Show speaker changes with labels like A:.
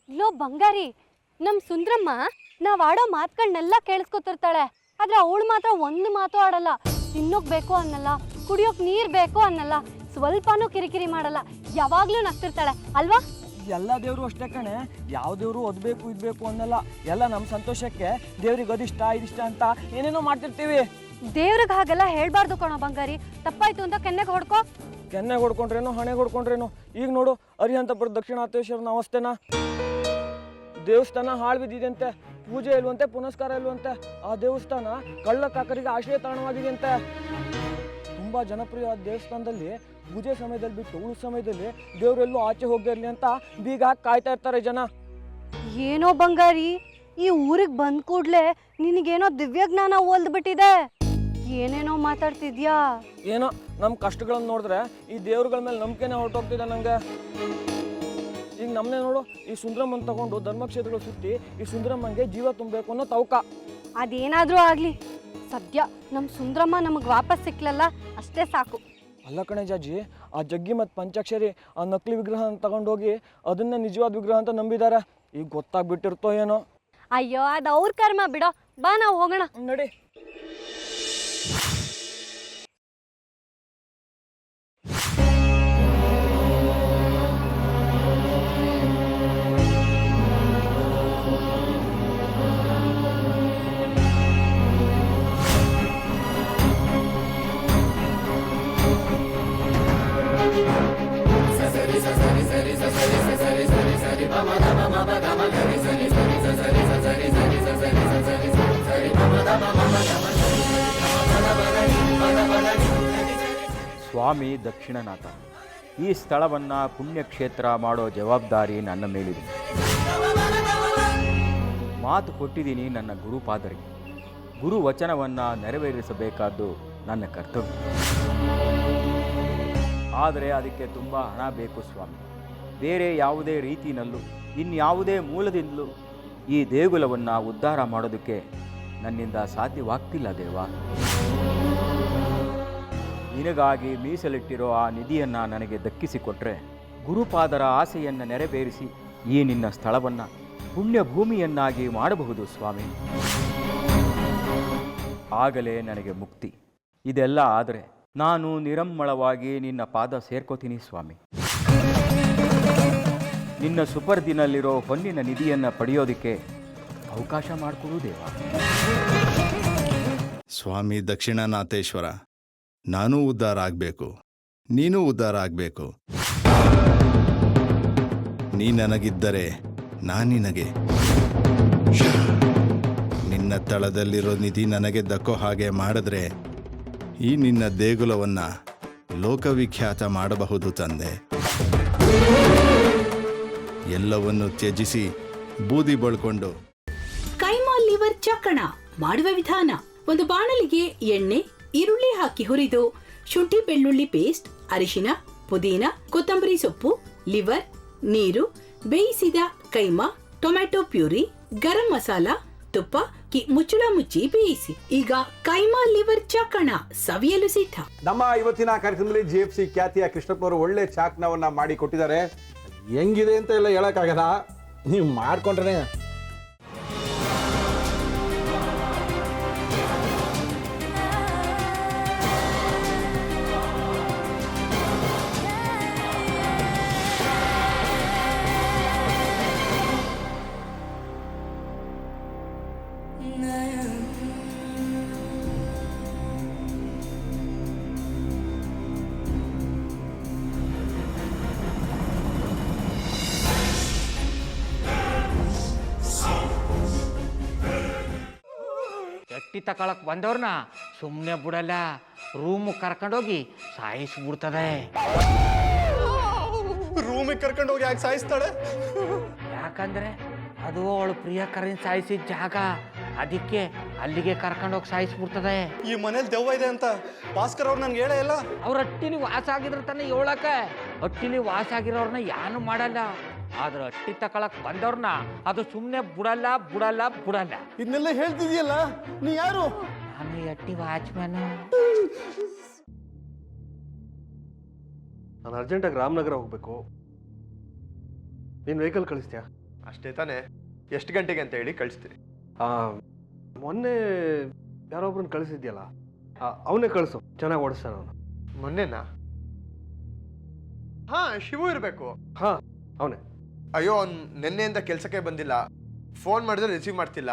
A: Low ಬಂಗಾರಿ, ನಮ್ ಸುಂದ್ರಮ್ಮ ನಾವ್ ಆಡೋ ಮಾತುಗಳನ್ನೆಲ್ಲ ಕೇಳಿಸ್ಕೊತಿರ್ತಾಳೆ. ಆದ್ರೆ ಅವಳು ಮಾತ್ರ ಒಂದು ಮಾತು ಆಡಲ್ಲ. ತಿನ್ನೋಕ್ ಬೇಕು ಅನ್ನಲ್ಲ, ಕುಡಿಯೋಕ್ ನೀರ್ ಬೇಕು ಅನ್ನಲ್ಲ, ಸ್ವಲ್ಪನೂ ಕಿರಿಕಿರಿ ಮಾಡಲ್ಲ. ಯಾವಾಗ್ಲೂ ನಗ್ತಿರ್ತಾಳೆ ಅಲ್ವಾ?
B: ಎಲ್ಲ ದೇವರು ಅಷ್ಟೇ ಕಣೆ. ಯಾವ ದೇವರು ಒದ್ಬೇಕು ಇದ್ಬೇಕು ಅನ್ನಲ್ಲ. ಎಲ್ಲ ನಮ್ಮ ಸಂತೋಷಕ್ಕೆ ದೇವ್ರಿಗೆ ಅದಿಷ್ಟ ಇದಿಷ್ಟ ಅಂತ ಏನೇನೋ ಮಾಡ್ತಿರ್ತೀವಿ.
A: ದೇವ್ರಿಗೆ ಹಾಗೆಲ್ಲ ಹೇಳ್ಬಾರ್ದು ಕಣೋ ಬಂಗಾರಿ. ತಪ್ಪಾಯ್ತು ಅಂತ ಕೆನ್ನೆಗೆ ಹೊಡ್ಕೋ.
B: ಕೆನ್ನೆಗೆ ಹೊಡ್ಕೊಂಡ್ರೇನು ಹಣೆಗೆ ಹೊಡ್ಕೊಂಡ್ರೇನು. ಈಗ ನೋಡು ಅರಿಹಂತಪುರ ದಕ್ಷಿಣಾಥೇಶ್ವರನ ಅವಸ್ಥೆನ. ದೇವಸ್ಥಾನ ಹಾಳು ಬಿದ್ದಿದೆಯಂತೆ, ಪೂಜೆ ಇಲ್ವಂತೆ, ಪುನಸ್ಕಾರ ಇಲ್ವಂತೆ. ಆ ದೇವಸ್ಥಾನ ಕಳ್ಳ ಕಾಕರಿಗೆ ಆಶ್ರಯ ತಾಣವಾಗಿದೆಯಂತೆ. ತುಂಬ ಜನಪ್ರಿಯವಾದ ದೇವಸ್ಥಾನದಲ್ಲಿ ಪೂಜೆ ಸಮಯದಲ್ಲಿ ಬಿಟ್ಟು ಉಳಿದ ಸಮಯದಲ್ಲಿ ದೇವರೆಲ್ಲೂ ಆಚೆ ಹೋಗಿರ್ಲಿ ಅಂತ ಬೀಗ ಹಾಕಿ ಕಾಯ್ತಾ ಇರ್ತಾರೆ ಜನ.
A: ಏನೋ ಬಂಗಾರಿ, ಈ ಊರಿಗೆ ಬಂದ್ ಕೂಡ್ಲೆ ನಿನಗೇನೋ ದಿವ್ಯಜ್ಞಾನ ಓಲ್ದ್ಬಿಟ್ಟಿದೆ. ಏನೇನೋ ಮಾತಾಡ್ತಿದ್ಯಾ?
B: ಏನೋ ನಮ್ಮ ಕಷ್ಟಗಳನ್ನ ನೋಡಿದ್ರೆ ಈ ದೇವ್ರಗಳ ಮೇಲೆ ನಂಬಿಕೆನೇ ಹೊರಟೋಗ್ತಿದೆ ನಂಗೆ. ಈಗ ನಮ್ಮನೆ ನೋಡು, ಈ ಸುಂದ್ರಮ್ಮನ ತಗೊಂಡು ಧರ್ಮಕ್ಷೇತ್ರಗಳು ಸುತ್ತಿ ಈ ಸುಂದ್ರಮ್ಮಂಗೆ ಜೀವ ತುಂಬಬೇಕು ಅನ್ನೋ ತವಕ.
A: ಅದೇನಾದ್ರೂ ಆಗ್ಲಿ, ಸದ್ಯ ನಮ್ಮ ಸುಂದ್ರಮ್ಮ ನಮಗೆ ವಾಪಸ್ ಸಿಕ್ಲಲ್ಲ, ಅಷ್ಟೇ ಸಾಕು.
B: ಅಲ್ಲ ಕಣೆ ಜಾಜಿ, ಆ ಜಗ್ಗಿ ಮತ್ತು ಪಂಚಾಕ್ಷರಿ ಆ ನಕಲಿ ವಿಗ್ರಹ ತಗೊಂಡೋಗಿ ಅದನ್ನೇ ನಿಜವಾದ ವಿಗ್ರಹ ಅಂತ ನಂಬಿದ್ದಾರೆ. ಈಗ ಗೊತ್ತಾಗ್ಬಿಟ್ಟಿರ್ತೋ ಏನೋ.
A: ಅಯ್ಯೋ, ಅದು ಅವ್ರ ಕರ್ಮ ಬಿಡೋ. ಬಾ ನಾವು ಹೋಗೋಣ.
B: ನಡಿ.
C: ಸ್ವಾಮಿ ದಕ್ಷಿಣನಾಥ, ಈ ಸ್ಥಳವನ್ನು ಪುಣ್ಯಕ್ಷೇತ್ರ ಮಾಡೋ ಜವಾಬ್ದಾರಿ ನನ್ನ ಮೇಲಿದೆ. ಮಾತು ಕೊಟ್ಟಿದ್ದೀನಿ ನನ್ನ ಗುರುಪಾದರಿಗೆ. ಗುರು ವಚನವನ್ನು ನೆರವೇರಿಸಬೇಕಾದ್ದು ನನ್ನ ಕರ್ತವ್ಯ. ಆದರೆ ಅದಕ್ಕೆ ತುಂಬ ಹಣ ಬೇಕು ಸ್ವಾಮಿ. ಬೇರೆ ಯಾವುದೇ ರೀತಿಯಲ್ಲೂ ಇನ್ಯಾವುದೇ ಮೂಲದಿಂದಲೂ ಈ ದೇಗುಲವನ್ನು ಉದ್ಧಾರ ಮಾಡೋದಕ್ಕೆ ನನ್ನಿಂದ ಸಾಧ್ಯವಾಗ್ತಿಲ್ಲ ದೇವ. ನಿನಗಾಗಿ ಮೀಸಲಿಟ್ಟಿರೋ ಆ ನಿಧಿಯನ್ನು ನನಗೆ ದಕ್ಕಿಸಿಕೊಟ್ರೆ ಗುರುಪಾದರ ಆಸೆಯನ್ನು ನೆರವೇರಿಸಿ ಈ ನಿನ್ನ ಸ್ಥಳವನ್ನು ಪುಣ್ಯಭೂಮಿಯನ್ನಾಗಿ ಮಾಡಬಹುದು ಸ್ವಾಮಿ. ಆಗಲೇ ನನಗೆ ಮುಕ್ತಿ. ಇದೆಲ್ಲ ಆದರೆ ನಾನು ನಿರಮ್ಮಳವಾಗಿ ನಿನ್ನ ಪಾದ ಸೇರ್ಕೋತೀನಿ ಸ್ವಾಮಿ. ನಿನ್ನ ಸುಪರ್ದಿನಲ್ಲಿರೋ ಹೊನ್ನಿನ ನಿಧಿಯನ್ನು ಪಡೆಯೋದಕ್ಕೆ ಅವಕಾಶ ಮಾಡಿಕೊಡು ದೇವ.
D: ಸ್ವಾಮಿ ದಕ್ಷಿಣನಾಥೇಶ್ವರ, ನಾನೂ ಉದ್ಧಾರ ಆಗಬೇಕು, ನೀನೂ ಉದ್ಧಾರ ಆಗಬೇಕು. ನೀ ನನಗಿದ್ದರೆ ನಾನಿನಗೆ. ನಿನ್ನ ತಳದಲ್ಲಿರೋ ನಿಧಿ ನನಗೆ ದಕ್ಕೋ ಹಾಗೆ ಮಾಡಿದ್ರೆ ಈ ನಿನ್ನ ದೇಗುಲವನ್ನು ಲೋಕವಿಖ್ಯಾತ ಮಾಡಬಹುದು ತಂದೆ. ಎಲ್ಲವನ್ನು ತ್ಯಜಿಸಿ ಬೂದಿ ಬಳ್ಕೊಂಡು
E: ಕೈಮಾ ಲಿವರ್ ಚಕ್ಕಣ ಮಾಡುವ ವಿಧಾನ: ಒಂದು ಬಾಣಲಿಗೆ ಎಣ್ಣೆ, ಈರುಳ್ಳಿ ಹಾಕಿ ಹುರಿದು ಶುಂಠಿ ಬೆಳ್ಳುಳ್ಳಿ ಪೇಸ್ಟ್, ಅರಿಶಿನ, ಪುದೀನ, ಕೊತ್ತಂಬರಿ ಸೊಪ್ಪು, ಲಿವರ್, ನೀರು, ಬೇಯಿಸಿದ ಕೈಮಾ, ಟೊಮ್ಯಾಟೊ ಪ್ಯೂರಿ, ಗರಂ ಮಸಾಲ, ತುಪ್ಪ ಮುಚ್ಚಳ ಮುಚ್ಚಿ ಬೇಯಿಸಿ. ಈಗ ಕೈಮಾ ಲಿವರ್ ಚಾಕಣ ಸವಿಯಲು ಸಿದ್ಧ.
F: ನಮ್ಮ ಇವತ್ತಿನ ಕಾರ್ಯಕ್ರಮದಲ್ಲಿ GFC ಖ್ಯಾತಿಯ ಕೃಷ್ಣಪ್ಪನವರು ಒಳ್ಳೆ ಚಾಕ್ನವನ್ನ ಮಾಡಿ ಕೊಟ್ಟಿದ್ದಾರೆ. ಹೆಂಗಿದೆ ಅಂತ ಎಲ್ಲ ಹೇಳಕ್ಕಾಗಲ್ಲ, ನೀವು ಮಾಡ್ಕೊಂಡ್ರೆ.
G: ಎಟ್ಟಿ ತಕೊಳಕ್ ಬಂದವ್ರನ್ನ ಸುಮ್ಮನೆ ಬಿಡಲ್ಲ, ರೂಮ್ ಕರ್ಕೊಂಡೋಗಿ ಸಾಯಿಸ್ಬಿಡ್ತದೆ.
H: ರೂಮಿಗೆ ಕರ್ಕೊಂಡೋಗಿ ಯಾಕೆ ಸಾಯಿಸ್ತಾಳೆ?
G: ಯಾಕಂದ್ರೆ ಅದು ಅವಳು ಪ್ರಿಯಕರನ್ ಸಾಯಿಸಿದ ಜಾಗ, ಅದಕ್ಕೆ ಅಲ್ಲಿಗೆ ಕರ್ಕೊಂಡೋಗಿ ಸಾಯಿಸ್ಬಿಡ್ತದೆ.
H: ಈ ಮನೇಲಿ ದೆವ್ವ ಇದೆ ಅಂತ ಭಾಸ್ಕರ್ ಅವ್ರು ನನ್ಗೆ ಹೇಳೇ ಇಲ್ಲ.
G: ಅವ್ರ ಹಟ್ಟಿಲಿ ವಾಸ ಆಗಿದ್ರ ತಾನೆ ಹೇಳಕ. ಹಟ್ಟಿಲಿ ವಾಸ ಆಗಿರೋರ್ನ ಏನು ಮಾಡಲ್ಲ, ಆದ್ರೆ ಹಟ್ಟಿ ತಕೊಳಕ್ ಬಂದವ್ರನ್ನ ಅದು ಸುಮ್ಮನೆ ಬಿಡಲ್ಲ ಬಿಡಲ್ಲ ಬಿಡಲ್ಲ.
H: ಇದನ್ನೆಲ್ಲ ಹೇಳ್ತಿದ್ಯಲ್ಲ, ನೀ ಯಾರು?
G: ನಾನು ಹಟ್ಟಿ ವಾಚ್ಮ್ಯಾನ್.
H: ನಾನು ಅರ್ಜೆಂಟಾಗಿ ರಾಮನಗರ ಹೋಗ್ಬೇಕು. ನೀನು ವೆಹಿಕಲ್ ಕಳಿಸ್ತೀಯಾ?
I: ಅಷ್ಟೇ ತಾನೇ? ಎಷ್ಟು ಗಂಟೆಗೆ ಅಂತ ಹೇಳಿ ಕಳಿಸ್ತೀನಿ.
B: ಮೊನ್ನೆ ಯಾರೊಬ್ರನ್ನ ಕಳಿಸಿದ್ಯಲ್ಲ, ಅವನೇ ಕಳಿಸು, ಚೆನ್ನಾಗಿ ಓಡಿಸ್ತಾನ ಅವನು.
I: ಮೊನ್ನೆನಾ? ಹಾ, ಶಿವು ಇರಬೇಕು.
B: ಹಾ, ಅವನೇ.
I: ಅಯ್ಯೋ, ಅವ್ನು ನಿನ್ನೆಯಿಂದ ಕೆಲಸಕ್ಕೆ ಬಂದಿಲ್ಲ. ಫೋನ್ ಮಾಡಿದ್ರೆ ರಿಸೀವ್ ಮಾಡ್ತಿಲ್ಲ.